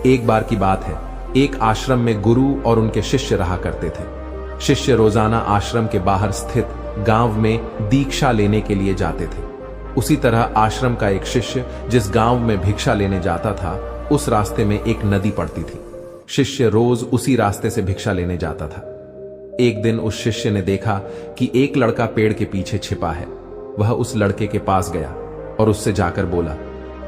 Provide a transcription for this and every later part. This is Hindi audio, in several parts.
एक बार की बात है, एक आश्रम में गुरु और उनके शिष्य रहा करते थे। शिष्य रोजाना आश्रम के बाहर स्थित गांव में दीक्षा लेने के लिए जाते थे। उसी तरह आश्रम का एक शिष्य जिस गांव में भिक्षा लेने जाता था, उस रास्ते में एक नदी पड़ती थी। शिष्य रोज उसी रास्ते से भिक्षा लेने जाता था। एक दिन उस शिष्य ने देखा कि एक लड़का पेड़ के पीछे छिपा है। वह उस लड़के के पास गया और उससे जाकर बोला,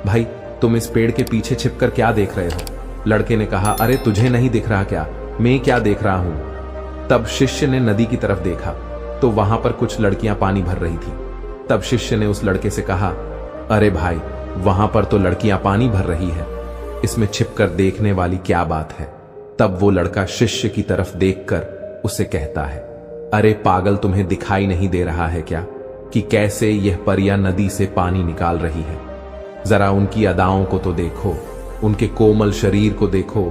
भाई तुम इस पेड़ के पीछे छिपकर क्या देख रहे हो? लड़के ने कहा, अरे तुझे नहीं दिख रहा क्या? मैं क्या देख रहा हूं? तब शिष्य ने नदी की तरफ देखा तो वहां पर कुछ लड़कियां पानी भर रही थी। तब शिष्य ने उस लड़के से कहा, अरे भाई वहां पर तो लड़कियां पानी भर रही है, इसमें छिपकर देखने वाली क्या बात है? तब वो लड़का शिष्य की तरफ देखकर उसे कहता है, अरे पागल, तुम्हें दिखाई नहीं दे रहा है क्या कि कैसे यह परियां नदी से पानी निकाल रही है? जरा उनकी अदाओं को तो देखो, उनके कोमल शरीर को देखो,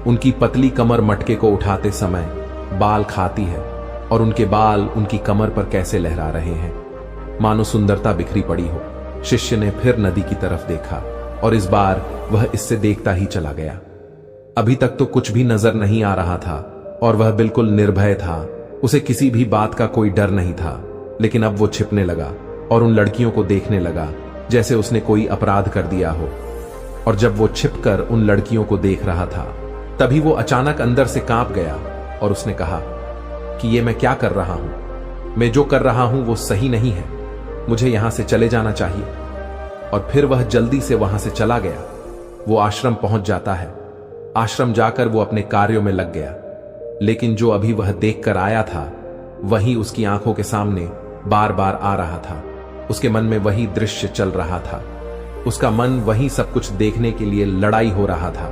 उनकी पतली कमर मटके को उठाते समय बाल खाती है और उनके बाल उनकी कमर पर कैसे लहरा रहे हैं, मानो सुंदरता बिखरी पड़ी हो। शिष्य ने फिर नदी की तरफ देखा और इस बार वह इससे देखता ही चला गया। अभी तक तो कुछ भी नजर नहीं आ रहा था और वह बिल्कुल निर्भय था। उसे किसी भी बात का कोई डर नहीं था। लेकिन अब वो छिपने लगा और उन लड़कियों को देखने लगा जैसे उसने कोई अपराध कर दिया हो। और जब वो छिपकर उन लड़कियों को देख रहा था, तभी वो अचानक अंदर से कांप गया और उसने कहा कि ये मैं क्या कर रहा हूं? मैं जो कर रहा हूं वो सही नहीं है, मुझे यहां से चले जाना चाहिए। और फिर वह जल्दी से वहां से चला गया। वो आश्रम पहुंच जाता है। आश्रम जाकर वो अपने कार्यों में लग गया। लेकिन जो अभी वह देखकर आया था, वही उसकी आंखों के सामने बार बार आ रहा था। उसके मन में वही दृश्य चल रहा था। उसका मन वही सब कुछ देखने के लिए लड़ाई हो रहा था।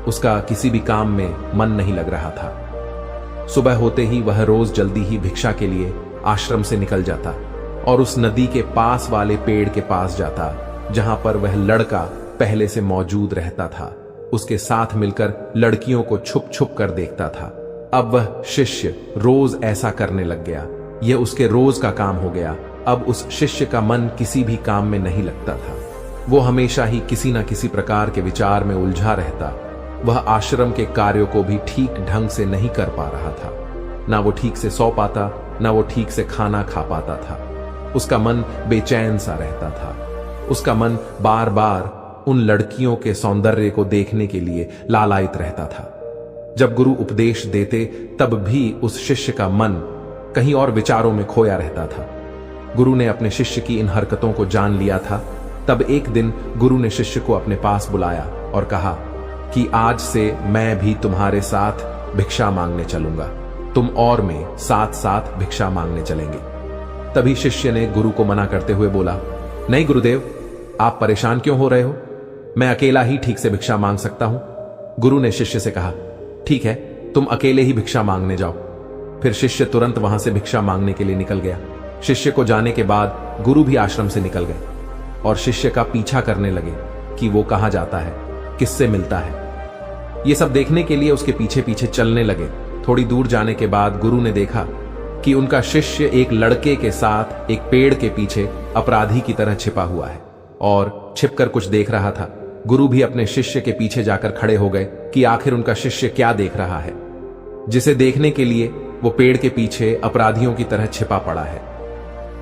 उसका किसी भी काम में मन नहीं लग रहा था। सुबह होते ही वह रोज जल्दी ही भिक्षा के लिए आश्रम से निकल जाता और उस नदी के पास वाले पेड़ के पास जाता जहां पर वह लड़का पहले से मौजूद रहता था। उसके साथ मिलकर लड़कियों को छुप छुप कर देखता था। अब वह शिष्य रोज ऐसा करने लग गया। यह उसके रोज का काम हो गया। अब उस शिष्य का मन किसी भी काम में नहीं लगता था। वो हमेशा ही किसी न किसी प्रकार के विचार में उलझा रहता। वह आश्रम के कार्यों को भी ठीक ढंग से नहीं कर पा रहा था। ना वो ठीक से सो पाता, ना वो ठीक से खाना खा पाता था। उसका मन बेचैन सा रहता था। उसका मन बार बार उन लड़कियों के सौंदर्य को देखने के लिए लालायित रहता था। जब गुरु उपदेश देते तब भी उस शिष्य का मन कहीं और विचारों में खोया रहता था। गुरु ने अपने शिष्य की इन हरकतों को जान लिया था। तब एक दिन गुरु ने शिष्य को अपने पास बुलाया और कहा कि आज से मैं भी तुम्हारे साथ भिक्षा मांगने चलूंगा। तुम और मैं साथ साथ भिक्षा मांगने चलेंगे। तभी शिष्य ने गुरु को मना करते हुए बोला, नहीं गुरुदेव, आप परेशान क्यों हो रहे हो? मैं अकेला ही ठीक से भिक्षा मांग सकता हूं। गुरु ने शिष्य से कहा, ठीक है, तुम अकेले ही भिक्षा मांगने जाओ। फिर शिष्य तुरंत वहां से भिक्षा मांगने के लिए निकल गया। शिष्य को जाने के बाद गुरु भी आश्रम से निकल गए और शिष्य का पीछा करने लगे कि वो कहां जाता है, किससे मिलता है। ये सब देखने के लिए उसके पीछे पीछे चलने लगे। थोड़ी दूर जाने के बाद गुरु ने देखा कि उनका शिष्य एक लड़के के साथ एक पेड़ के पीछे अपराधी की तरह छिपा हुआ है और छिपकर कुछ देख रहा था। गुरु भी अपने शिष्य के पीछे जाकर खड़े हो गए कि आखिर उनका शिष्य क्या देख रहा है, जिसे देखने के लिए वो पेड़ के पीछे अपराधियों की तरह छिपा पड़ा है।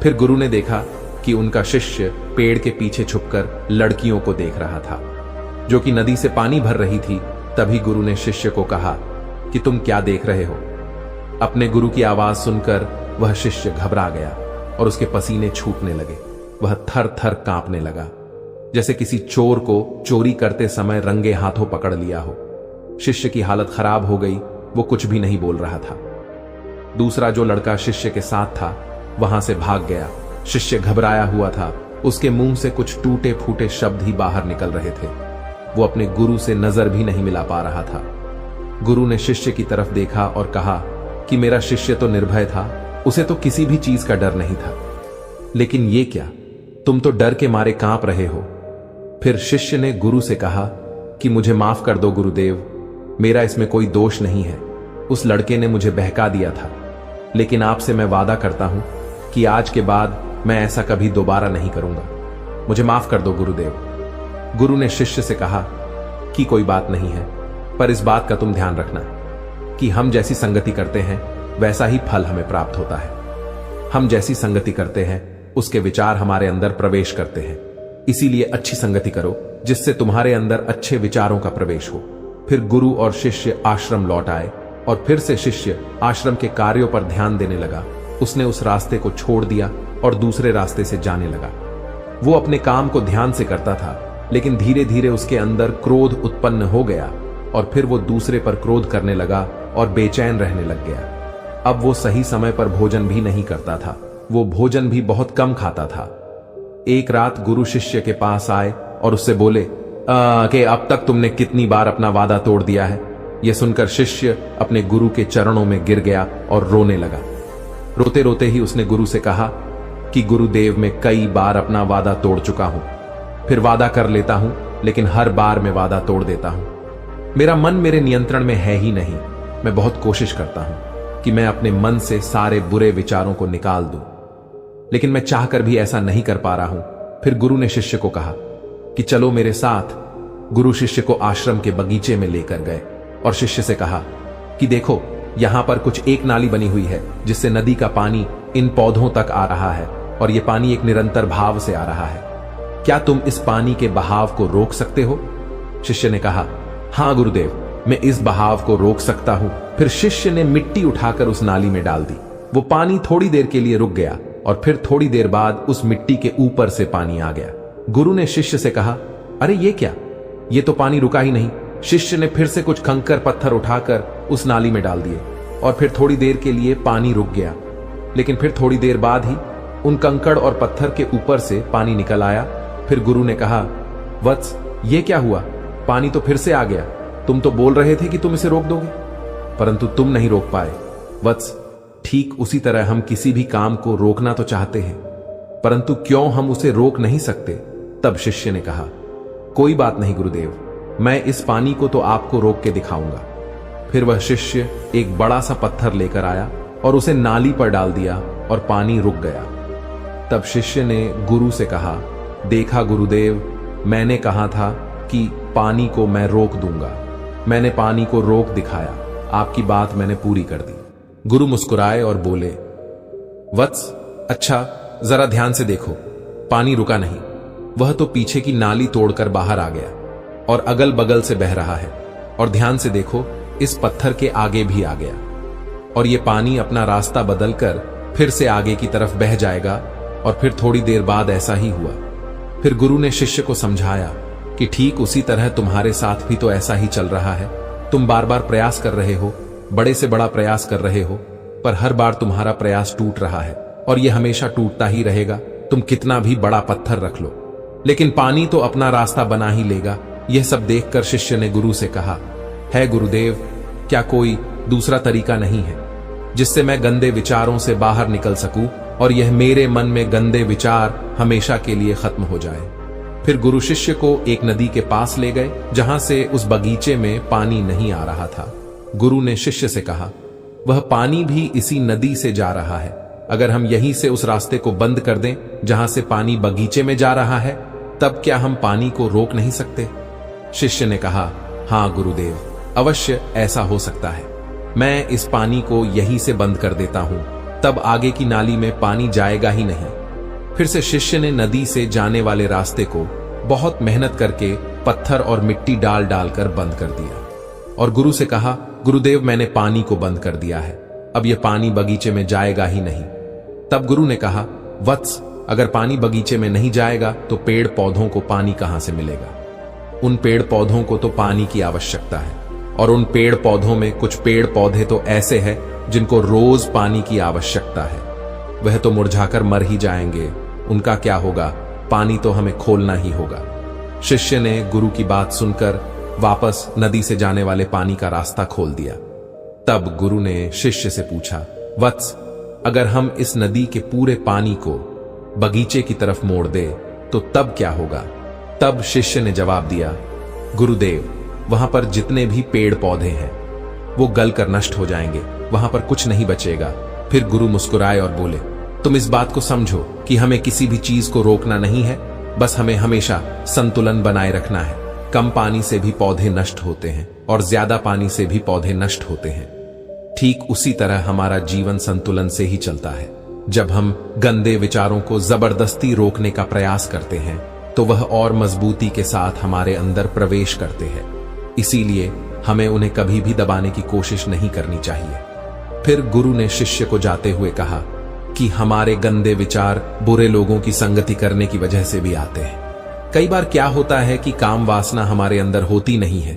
फिर गुरु ने देखा कि उनका शिष्य पेड़ के पीछे छुपकर लड़कियों को देख रहा था जो कि नदी से पानी भर रही थी। तभी गुरु ने शिष्य को कहा कि तुम क्या देख रहे हो? अपने गुरु की आवाज सुनकर वह शिष्य घबरा गया और उसके पसीने छूटने लगे। वह थर थर कांपने लगा, जैसे किसी चोर को चोरी करते समय रंगे हाथों पकड़ लिया हो। शिष्य की हालत खराब हो गई। वो कुछ भी नहीं बोल रहा था। दूसरा जो लड़का शिष्य के साथ था वहां से भाग गया। शिष्य घबराया हुआ था। उसके मुंह से कुछ टूटे फूटे शब्द ही बाहर निकल रहे थे। वो अपने गुरु से नजर भी नहीं मिला पा रहा था। गुरु ने शिष्य की तरफ देखा और कहा कि मेरा शिष्य तो निर्भय था, उसे तो किसी भी चीज का डर नहीं था, लेकिन ये क्या, तुम तो डर के मारे कांप रहे हो। फिर शिष्य ने गुरु से कहा कि मुझे माफ कर दो गुरुदेव, मेरा इसमें कोई दोष नहीं है। उस लड़के ने मुझे बहका दिया था, लेकिन आपसे मैं वादा करता हूं कि आज के बाद मैं ऐसा कभी दोबारा नहीं करूंगा। मुझे माफ कर दो गुरुदेव। गुरु ने शिष्य से कहा कि कोई बात नहीं है, पर इस बात का तुम ध्यान रखना कि हम जैसी संगति करते हैं वैसा ही फल हमें प्राप्त होता है। हम जैसी संगति करते हैं उसके विचार हमारे अंदर प्रवेश करते हैं। इसीलिए अच्छी संगति करो जिससे तुम्हारे अंदर अच्छे विचारों का प्रवेश हो। फिर गुरु और शिष्य आश्रम लौट आए और फिर से शिष्य आश्रम के कार्यों पर ध्यान देने लगा। उसने उस रास्ते को छोड़ दिया और दूसरे रास्ते से जाने लगा। वो अपने काम को ध्यान से करता था, लेकिन धीरे धीरे उसके अंदर क्रोध उत्पन्न हो गया और फिर वो दूसरे पर क्रोध करने लगा और बेचैन रहने लग गया। अब वो सही समय पर भोजन भी नहीं करता था, वो भोजन भी बहुत कम खाता था। एक रात गुरु शिष्य के पास आए और उससे बोले कि अब तक तुमने कितनी बार अपना वादा तोड़ दिया है। यह सुनकर शिष्य अपने गुरु के चरणों में गिर गया और रोने लगा। रोते रोते ही उसने गुरु से कहा कि गुरुदेव, मैं कई बार अपना वादा तोड़ चुका हूं, फिर वादा कर लेता हूं, लेकिन हर बार मैं वादा तोड़ देता हूं। मेरा मन मेरे नियंत्रण में है ही नहीं। मैं बहुत कोशिश करता हूं कि मैं अपने मन से सारे बुरे विचारों को निकाल दूं, लेकिन मैं चाहकर भी ऐसा नहीं कर पा रहा हूं। फिर गुरु ने शिष्य को कहा कि चलो मेरे साथ। गुरु शिष्य को आश्रम के बगीचे में लेकर गए और शिष्य से कहा कि देखो, यहां पर कुछ एक नाली बनी हुई है जिससे नदी का पानी इन पौधों तक आ रहा है और यह पानी एक निरंतर भाव से आ रहा है। क्या तुम इस पानी के बहाव को रोक सकते हो? शिष्य ने कहा, हां गुरुदेव, मैं इस बहाव को रोक सकता हूं। फिर शिष्य ने मिट्टी उठाकर उस नाली में डाल दी। वो पानी थोड़ी देर के लिए रुक गया और फिर थोड़ी देर बाद उस मिट्टी के ऊपर से पानी आ गया। गुरु ने शिष्य से कहा, अरे ये क्या, ये तो पानी रुका ही नहीं। शिष्य ने फिर से कुछ कंकर पत्थर उठाकर उस नाली में डाल दिए और फिर थोड़ी देर के लिए पानी रुक गया, लेकिन फिर थोड़ी देर बाद ही उन कंकड़ और पत्थर के ऊपर से पानी निकल आया। फिर गुरु ने कहा, वत्स, ये क्या हुआ? पानी तो फिर से आ गया। तुम तो बोल रहे थे कि तुम इसे रोक दोगे, परंतु तुम नहीं रोक पाए। वत्स, ठीक उसी तरह हम किसी भी काम को रोकना तो चाहते हैं, परंतु क्यों हम उसे रोक नहीं सकते? तब शिष्य ने कहा, कोई बात नहीं गुरुदेव, मैं इस पानी को तो आपको रोक के दिखाऊंगा। फिर वह शिष्य एक बड़ा सा पत्थर लेकर आया और उसे नाली पर डाल दिया और पानी रुक गया। तब शिष्य ने गुरु से कहा, देखा गुरुदेव, मैंने कहा था कि पानी को मैं रोक दूंगा। मैंने पानी को रोक दिखाया, आपकी बात मैंने पूरी कर दी। गुरु मुस्कुराए और बोले, वत्स, अच्छा जरा ध्यान से देखो, पानी रुका नहीं, वह तो पीछे की नाली तोड़कर बाहर आ गया और अगल बगल से बह रहा है। और ध्यान से देखो, इस पत्थर के आगे भी आ गया और यह पानी अपना रास्ता बदलकर फिर से आगे की तरफ बह जाएगा। और फिर थोड़ी देर बाद ऐसा ही हुआ। फिर गुरु ने शिष्य को समझाया कि ठीक उसी तरह तुम्हारे साथ भी तो ऐसा ही चल रहा है। तुम बार बार प्रयास कर रहे हो, बड़े से बड़ा प्रयास कर रहे हो, पर हर बार तुम्हारा प्रयास टूट रहा है और यह हमेशा टूटता ही रहेगा। तुम कितना भी बड़ा पत्थर रख लो, लेकिन पानी तो अपना रास्ता बना ही लेगा। यह सब देखकर शिष्य ने गुरु से कहा, है गुरुदेव, क्या कोई दूसरा तरीका नहीं है जिससे मैं गंदे विचारों से बाहर निकल सकूं और यह मेरे मन में गंदे विचार हमेशा के लिए खत्म हो जाए? फिर गुरु शिष्य को एक नदी के पास ले गए जहां से उस बगीचे में पानी नहीं आ रहा था। गुरु ने शिष्य से कहा, वह पानी भी इसी नदी से जा रहा है। अगर हम यहीं से उस रास्ते को बंद कर दें जहां से पानी बगीचे में जा रहा है, तब क्या हम पानी को रोक नहीं सकते? शिष्य ने कहा, हां गुरुदेव, अवश्य ऐसा हो सकता है। मैं इस पानी को यहीं से बंद कर देता हूं, तब आगे की नाली में पानी जाएगा ही नहीं। फिर से शिष्य ने नदी से जाने वाले रास्ते को बहुत मेहनत करके पत्थर और मिट्टी डाल डालकर बंद कर दिया और गुरु से कहा, गुरुदेव, मैंने पानी को बंद कर दिया है, अब यह पानी बगीचे में जाएगा ही नहीं। तब गुरु ने कहा, वत्स, अगर पानी बगीचे में नहीं जाएगा तो पेड़ पौधों को पानी कहां से मिलेगा? उन पेड़ पौधों को तो पानी की आवश्यकता है और उन पेड़ पौधों में कुछ पेड़ पौधे तो ऐसे हैं जिनको रोज पानी की आवश्यकता है। वह तो मुरझाकर मर ही जाएंगे, उनका क्या होगा? पानी तो हमें खोलना ही होगा। शिष्य ने गुरु की बात सुनकर वापस नदी से जाने वाले पानी का रास्ता खोल दिया। तब गुरु ने शिष्य से पूछा, वत्स, अगर हम इस नदी के पूरे पानी को बगीचे की तरफ मोड़ दे तो तब क्या होगा? तब शिष्य ने जवाब दिया, गुरुदेव, वहां पर जितने भी पेड़ पौधे हैं वो गलकर नष्ट हो जाएंगे, वहां पर कुछ नहीं बचेगा। फिर गुरु मुस्कुराए और बोले, तुम इस बात को समझो कि हमें किसी भी चीज को रोकना नहीं है, बस हमें हमेशा संतुलन बनाए रखना है। कम पानी से भी पौधे नष्ट होते हैं और ज्यादा पानी से भी पौधे नष्ट होते हैं। ठीक उसी तरह हमारा जीवन संतुलन से ही चलता है। जब हम गंदे विचारों को जबरदस्ती रोकने का प्रयास करते हैं तो वह और मजबूती के साथ हमारे अंदर प्रवेश करते हैं। इसीलिए हमें उन्हें कभी भी दबाने की कोशिश नहीं करनी चाहिए। फिर गुरु ने शिष्य को जाते हुए कहा कि हमारे गंदे विचार बुरे लोगों की संगति करने की वजह से भी आते हैं। कई बार क्या होता है कि काम वासना हमारे अंदर होती नहीं है,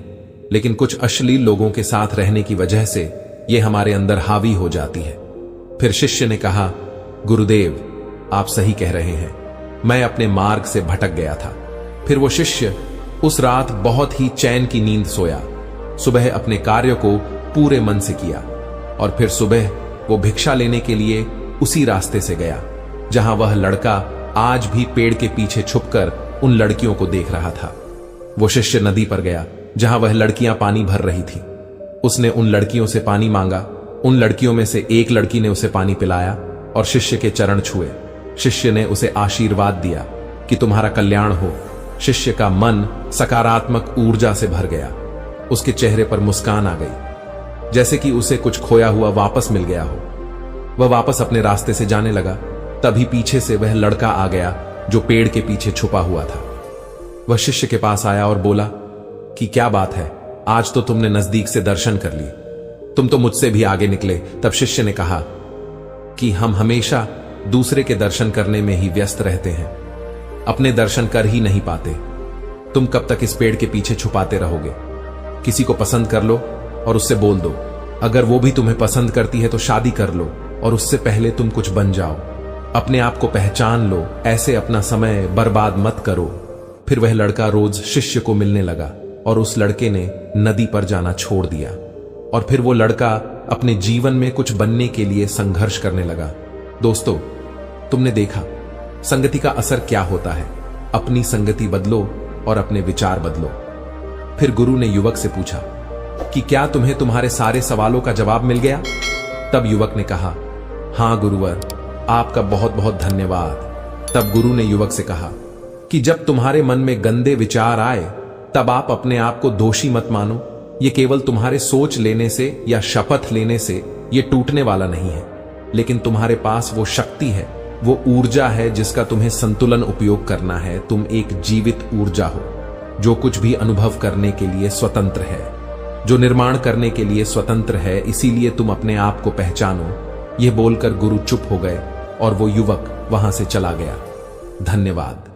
लेकिन कुछ अश्लील लोगों के साथ रहने की वजह से यह हमारे अंदर हावी हो जाती है। फिर शिष्य ने कहा, गुरुदेव, आप सही कह रहे हैं, मैं अपने मार्ग से भटक गया था। फिर वो शिष्य उस रात बहुत ही चैन की नींद सोया। सुबह अपने कार्य को पूरे मन से किया और फिर सुबह वो भिक्षा लेने के लिए उसी रास्ते से गया जहां वह लड़का आज भी पेड़ के पीछे छुपकर उन लड़कियों को देख रहा था। वो शिष्य नदी पर गया जहां वह लड़कियां पानी भर रही थी। उसने उन लड़कियों से पानी मांगा। उन लड़कियों में से एक लड़की ने उसे पानी पिलाया और शिष्य के चरण छुए। शिष्य ने उसे आशीर्वाद दिया कि तुम्हारा कल्याण हो। शिष्य का मन सकारात्मक ऊर्जा से भर गया। उसके चेहरे पर मुस्कान आ गई, जैसे कि उसे कुछ खोया हुआ वापस मिल गया हो। वह वापस अपने रास्ते से जाने लगा। तभी पीछे से वह लड़का आ गया जो पेड़ के पीछे छुपा हुआ था। वह शिष्य के पास आया और बोला कि क्या बात है, आज तो तुमने नजदीक से दर्शन कर लिए, तुम तो मुझसे भी आगे निकले। तब शिष्य ने कहा कि हम हमेशा दूसरे के दर्शन करने में ही व्यस्त रहते हैं, अपने दर्शन कर ही नहीं पाते। तुम कब तक इस पेड़ के पीछे छुपाते रहोगे? किसी को पसंद कर लो और उससे बोल दो। अगर वो भी तुम्हें पसंद करती है तो शादी कर लो और उससे पहले तुम कुछ बन जाओ। अपने आप को पहचान लो, ऐसे अपना समय बर्बाद मत करो। फिर वह लड़का रोज शिष्य को मिलने लगा और उस लड़के ने नदी पर जाना छोड़ दिया और फिर वो लड़का अपने जीवन में कुछ बनने के लिए संघर्ष करने लगा। दोस्तों, तुमने देखा संगति का असर क्या होता है। अपनी संगति बदलो और अपने विचार बदलो। फिर गुरु ने युवक से पूछा कि क्या तुम्हें तुम्हारे सारे सवालों का जवाब मिल गया? तब युवक ने कहा, हां गुरुवर, आपका बहुत बहुत धन्यवाद। तब गुरु ने युवक से कहा कि जब तुम्हारे मन में गंदे विचार आए तब आप अपने आप को दोषी मत मानो। ये केवल तुम्हारे सोच लेने से या शपथ लेने से ये टूटने वाला नहीं है, लेकिन तुम्हारे पास वो शक्ति है, वो ऊर्जा है जिसका तुम्हें संतुलन उपयोग करना है। तुम एक जीवित ऊर्जा हो जो कुछ भी अनुभव करने के लिए स्वतंत्र है, जो निर्माण करने के लिए स्वतंत्र है। इसीलिए तुम अपने आप को पहचानो। यह बोलकर गुरु चुप हो गए और वो युवक वहां से चला गया। धन्यवाद।